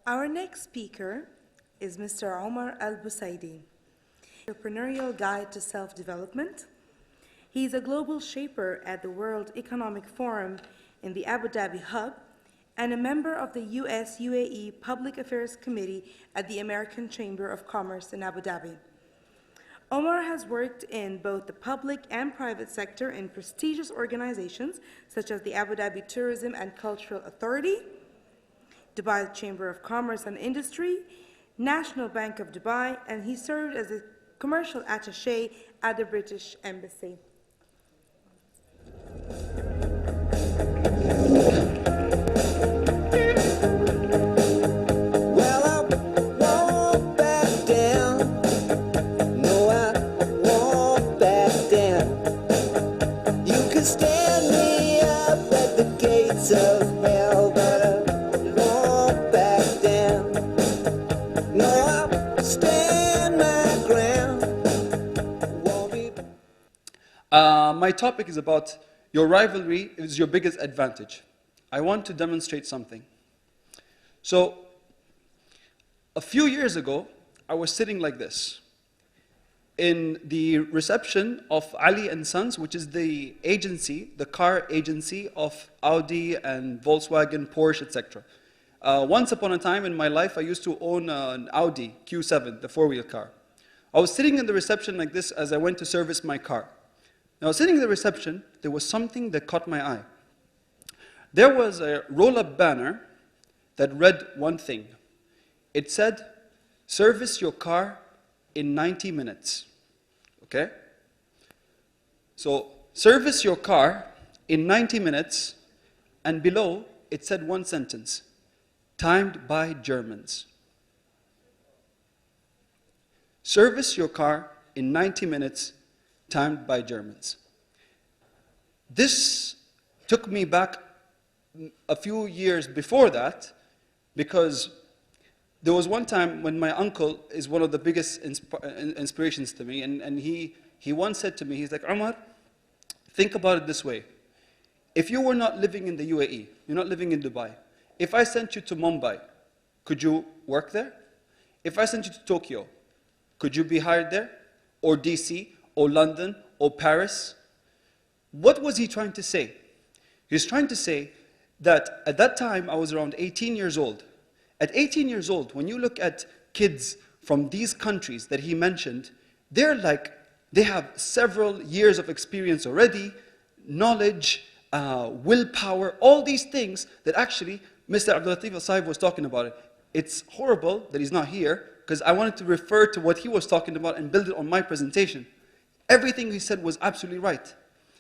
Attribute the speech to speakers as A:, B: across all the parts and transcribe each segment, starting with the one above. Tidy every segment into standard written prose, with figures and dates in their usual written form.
A: Our next speaker is Mr. Omar Al Busaidy, Entrepreneurial Guide to Self-Development. He's a global shaper at the World Economic Forum in the Abu Dhabi Hub and a member of the US-UAE Public Affairs Committee at the American Chamber of Commerce in Abu Dhabi. Omar has worked in both the public and private sector in prestigious organizations such as the Abu Dhabi Tourism and Cultural Authority, Dubai Chamber of Commerce and Industry, National Bank of Dubai, and he served as a commercial attaché at the British Embassy.
B: My topic is about your rivalry is your biggest advantage. I want to demonstrate something. So, a few years ago, I was sitting like this in the reception of Ali & Sons, which is the agency, the car agency of Audi and Volkswagen, Porsche, etc. Once upon a time in my life, I used to own an Audi Q7, the four-wheel car. I was sitting in the reception like this as I went to service my car. Now, sitting in the reception, there was something that caught my eye. There was a roll-up banner that read one thing. It said, "Service your car in 90 minutes." Okay? So, service your car in 90 minutes, and below, it said one sentence, timed by Germans. Service your car in 90 minutes, timed by Germans. This took me back a few years before that, because there was one time when my uncle is one of the biggest inspirations to me, and he once said to me, he's like, "Omar, think about it this way. If you were not living in the UAE, you're not living in Dubai, if I sent you to Mumbai, could you work there? If I sent you to Tokyo, could you be hired there? Or DC, or London, or Paris?" What was he trying to say? He was trying to say that at that time, I was around 18 years old. At 18 years old, when you look at kids from these countries that he mentioned, they have several years of experience already, knowledge, willpower, all these things that actually Mr. Abdul Latif Al-Saib was talking about it. It's horrible that he's not here, because I wanted to refer to what he was talking about and build it on my presentation. Everything he said was absolutely right.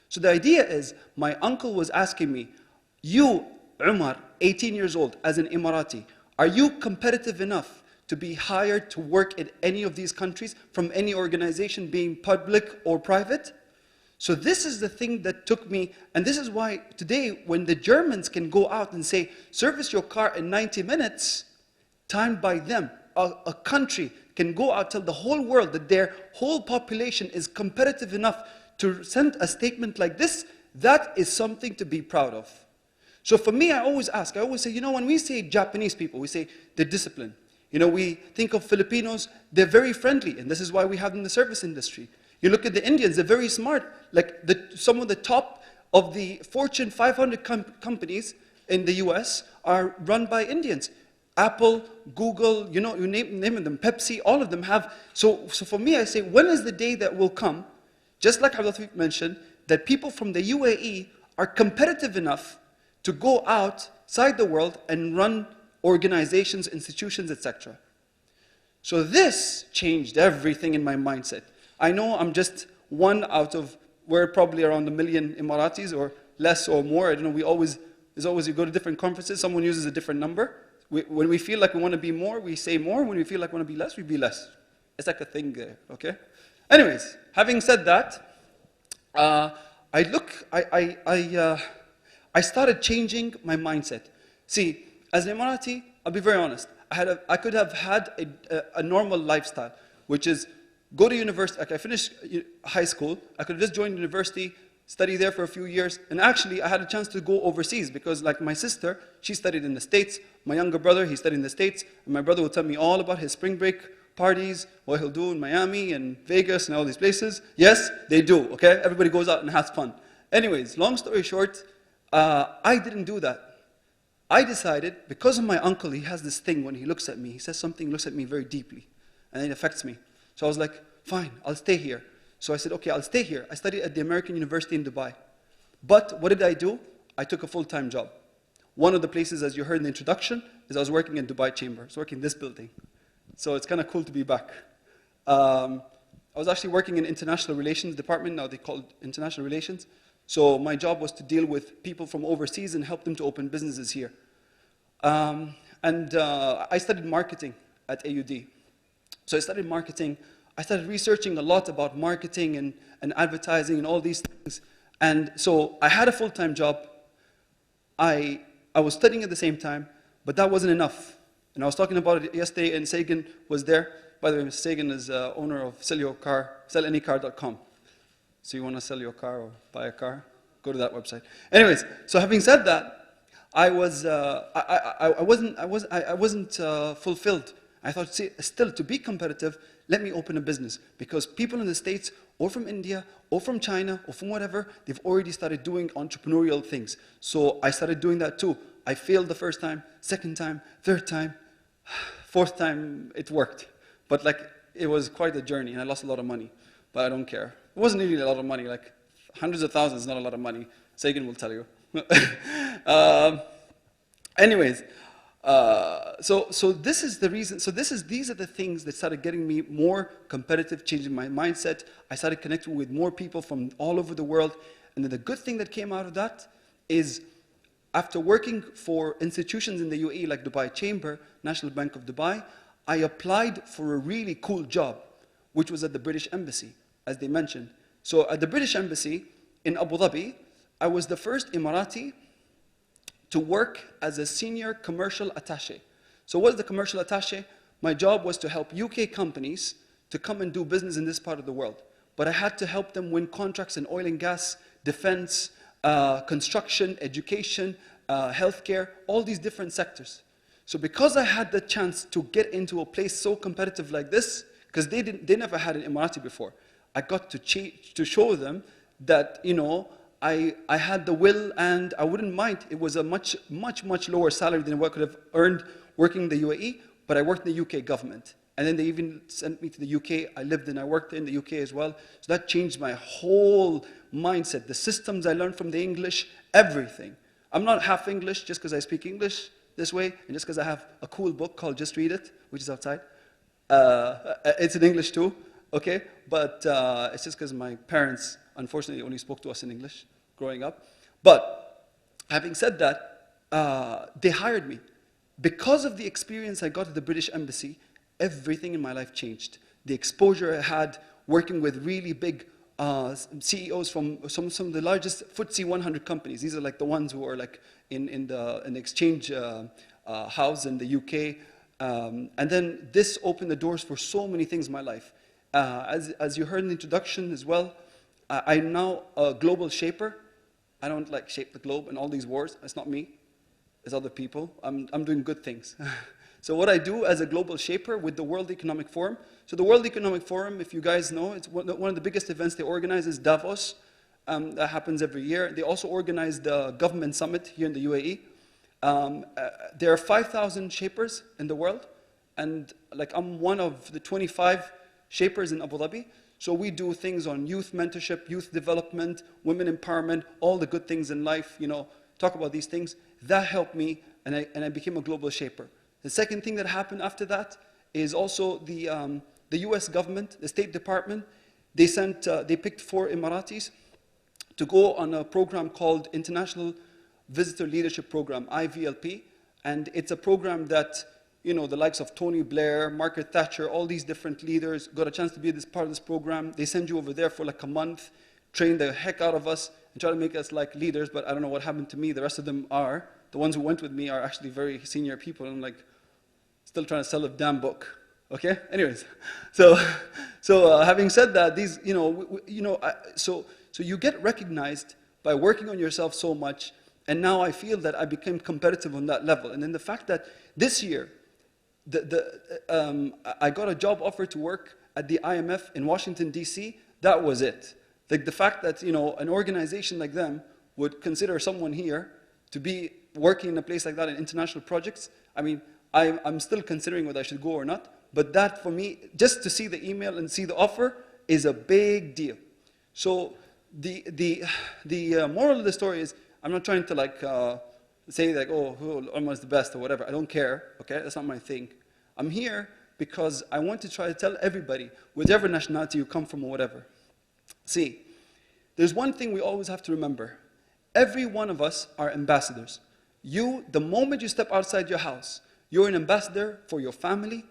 B: So the idea is, my uncle was asking me, you, Umar, 18 years old, as an Emirati, are you competitive enough to be hired to work in any of these countries from any organization, being public or private? So this is the thing that took me, and this is why today, when the Germans can go out and say, service your car in 90 minutes, timed by them, a country can go out, tell the whole world that their whole population is competitive enough to send a statement like this, that is something to be proud of. So for me, I always say, when we say Japanese people, we say they're disciplined. We think of Filipinos, they're very friendly, and this is why we have them in the service industry. You look at the Indians, they're very smart. Like some of the top of the Fortune 500 companies in the US are run by Indians. Apple, Google, you name them, Pepsi, all of them have. So for me, I say, when is the day that will come, just like Abdul Latif mentioned, that people from the UAE are competitive enough to go outside the world and run organizations, institutions, etc. So this changed everything in my mindset. I know I'm just one out of, we're probably around 1 million Emiratis, or less or more. I don't know, you go to different conferences, someone uses a different number. When we feel like we want to be more, we say more. When we feel like we want to be less, we be less. It's like a thing there, okay? Anyways, having said that, I started changing my mindset. See, as an Emirati, I'll be very honest, I could have had a normal lifestyle, which is go to university. Like I finished high school, I could have just joined university, study there for a few years, and actually I had a chance to go overseas because like my sister, she studied in the States, My younger brother, he studied in the States, and my brother will tell me all about his spring break parties, what he'll do in Miami and Vegas and all these places. Yes, they do, okay? Everybody goes out and has fun. Anyways, long story short, I didn't do that. I decided, because of my uncle, he has this thing when he looks at me, he says something, looks at me very deeply, and it affects me. So I was like, fine, I'll stay here. So I said, okay, I'll stay here. I studied at the American University in Dubai. But what did I do? I took a full-time job. One of the places, as you heard in the introduction, is I was working in Dubai Chamber. I was working in this building. So it's kind of cool to be back. I was actually working in international relations department, now they call it international relations. So my job was to deal with people from overseas and help them to open businesses here. I studied marketing at AUD. So I studied marketing. I started researching a lot about marketing and advertising and all these things. And so I had a full-time job. I was studying at the same time, but that wasn't enough. And I was talking about it yesterday, and Sagan was there. By the way, Mr. Sagan is owner of sellannycar.com. So you want to sell your car or buy a car? Go to that website. Anyways, so having said that, I wasn't fulfilled. I thought, see, still to be competitive, let me open a business, because people in the States or from India or from China or from whatever, they've already started doing entrepreneurial things. So I started doing that too. I failed the first time, second time, third time, fourth time it worked. But like, it was quite a journey, and I lost a lot of money, but I don't care. It wasn't really a lot of money, like hundreds of thousands is not a lot of money. Sagan will tell you. Anyways, so this is the reason. So these are the things that started getting me more competitive, changing my mindset. I started connecting with more people from all over the world. And then the good thing that came out of that is, after working for institutions in the UAE like Dubai Chamber, National Bank of Dubai, I applied for a really cool job, which was at the British Embassy, as they mentioned. So at the British Embassy in Abu Dhabi, I was the first Emirati to work as a senior commercial attaché. So what is the commercial attaché? My job was to help UK companies to come and do business in this part of the world. But I had to help them win contracts in oil and gas, defense, construction, education, healthcare, all these different sectors. So because I had the chance to get into a place so competitive like this, because they never had an Emirati before, I got to show them that, you know, I had the will, and I wouldn't mind. It was a much lower salary than what I could have earned working in the UAE, but I worked in the UK government. And then they even sent me to the UK. I worked in the UK as well. So that changed my whole mindset. The systems I learned from the English, everything. I'm not half English just because I speak English this way, and just because I have a cool book called Just Read It, which is outside. It's in English too, okay? But it's just because my parents, unfortunately, only spoke to us in English growing up. But having said that, they hired me. Because of the experience I got at the British Embassy, everything in my life changed. The exposure I had working with really big CEOs from some of the largest FTSE 100 companies. These are like the ones who are like in the exchange house in the UK. And then this opened the doors for so many things in my life. As you heard in the introduction as well, I'm now a global shaper. I don't like shape the globe and all these wars. It's not me. It's other people. I'm doing good things. So what I do as a global shaper with the World Economic Forum. So the World Economic Forum, if you guys know, it's one of the biggest events they organize is Davos. That happens every year. They also organize the government summit here in the UAE. There are 5,000 shapers in the world. And like I'm one of the 25 shapers in Abu Dhabi. So we do things on youth mentorship, youth development, women empowerment, all the good things in life, you know, talk about these things. That helped me, and I became a global shaper. The second thing that happened after that is also the US government, the State Department, they picked 4 Emiratis to go on a program called International Visitor Leadership Program, IVLP. And it's a program that, you know, the likes of Tony Blair, Margaret Thatcher, all these different leaders got a chance to be part of this program. They send you over there for like a month, train the heck out of us, and try to make us like leaders, but I don't know what happened to me. The rest of them are. The ones who went with me are actually very senior people. I'm like, still trying to sell a damn book. Okay? Anyways, so having said that, these, so you get recognized by working on yourself so much, And now I feel that I became competitive on that level. And then the fact that this year, I got a job offer to work at the IMF in Washington, D.C., that was it. Like the fact that, you know, an organization like them would consider someone here to be working in a place like that in international projects, I mean, I'm still considering whether I should go or not, but that for me, just to see the email and see the offer is a big deal. So the moral of the story is, I'm not trying to like say like, oh, Umar is the best or whatever. I don't care, okay? That's not my thing. I'm here because I want to try to tell everybody, whatever nationality you come from or whatever. See, there's one thing we always have to remember. Every one of us are ambassadors. You, the moment you step outside your house, you're an ambassador for your family,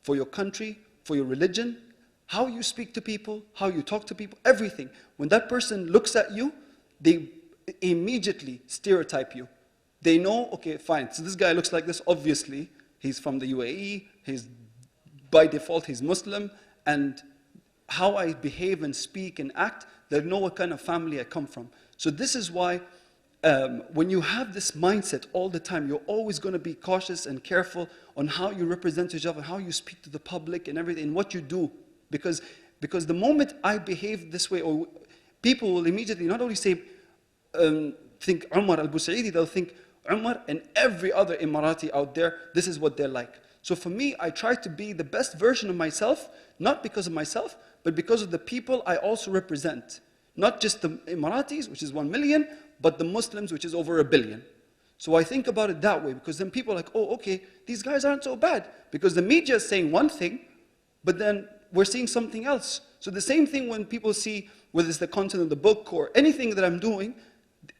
B: for your country, for your religion, how you speak to people, how you talk to people, everything. When that person looks at you, they immediately stereotype you. They know, okay, fine, so this guy looks like this, obviously, he's from the UAE, by default he's Muslim, and how I behave and speak and act, they know what kind of family I come from. So this is why when you have this mindset all the time, you're always going to be cautious and careful on how you represent yourself and how you speak to the public and everything, and what you do. Because the moment I behave this way, or people will immediately not only say, think Omar Al Busaidy, they'll think Omar and every other Emirati out there, this is what they're like. So for me, I try to be the best version of myself, not because of myself, but because of the people I also represent. Not just the Emiratis, which is 1 million, but the Muslims, which is over 1 billion. So I think about it that way, because then people are like, oh, okay, these guys aren't so bad. Because the media is saying one thing, but then we're seeing something else. So the same thing when people see, whether it's the content of the book or anything that I'm doing,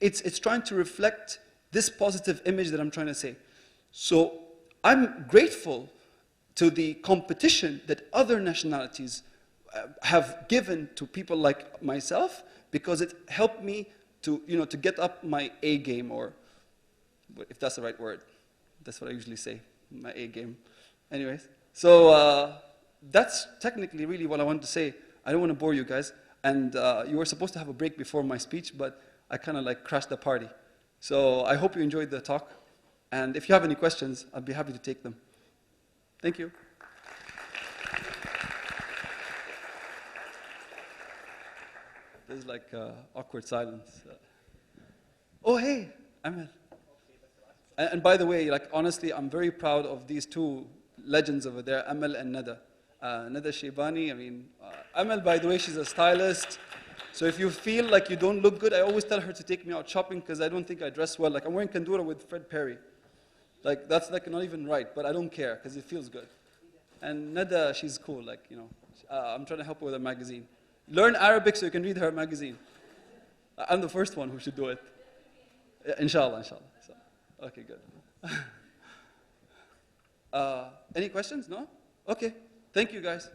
B: it's trying to reflect this positive image that I'm trying to say. So I'm grateful to the competition that other nationalities have given to people like myself, because it helped me to, you know, to get up my A game, or if that's the right word. That's what I usually say, my A game. Anyways, so that's technically really what I wanted to say. I don't want to bore you guys. And you were supposed to have a break before my speech, but I kind of like crashed the party. So I hope you enjoyed the talk. And if you have any questions, I'd be happy to take them. Thank you. There's like awkward silence. Oh, hey, Amal. And by the way, like honestly, I'm very proud of these two legends over there, Amal and Nada. Nada Shaybani, I mean, Amal, by the way, she's a stylist. So if you feel like you don't look good, I always tell her to take me out shopping because I don't think I dress well. Like I'm wearing Kandura with Fred Perry. Like that's like not even right, but I don't care because it feels good. And Nada, she's cool, like, you know, I'm trying to help her with a magazine. Learn Arabic so you can read her magazine. I'm the first one who should do it. Inshallah, inshallah. So, okay, good. Any questions? No? Okay. Thank you, guys.